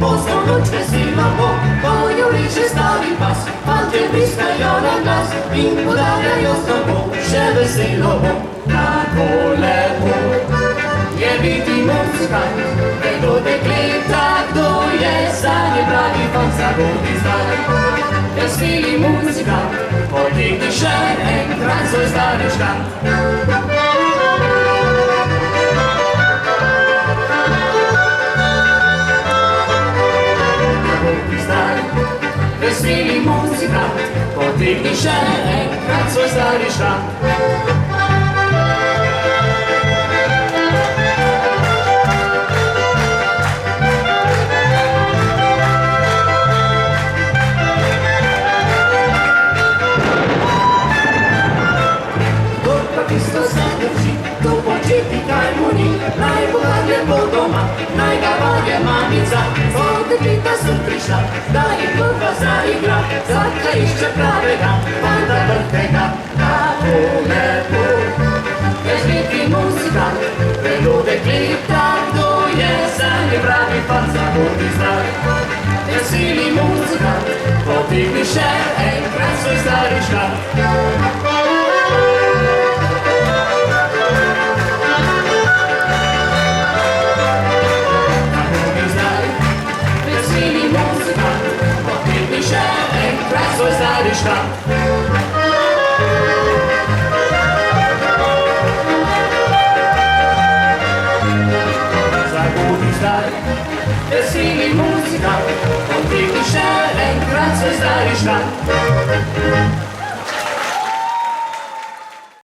Polską noć weselową, bojuliczy stali pas, palcie bliskają nam nas, im podawiają z tobą, że weselową. Na kole nie widzi muzykant, tego dekleta, kto jest za niebrani pan zawodzi zdaj. Weseli muzykant, podygny szereg, transuj stary szkant. Weseli muzykant, podygny szereg, transuj stary szkant. Tu podziwi kajmuni, najbogatie po doma, najgabagie mamica. Fortepieta sutrysza, daje kurwa zaigra, zatka jeszcze prawie da, panda Barteka. Na pole jest wielki muzykant, prelude klipta, kto jest za nieprawie pan zawodzi zdaj. Weseli muzykant, podygny szereg, pracuj stary szkant. Pracuj stary szkant. Zagłubi zdaj, weseli muzykant, podygny szereg, pracuj stary szkant.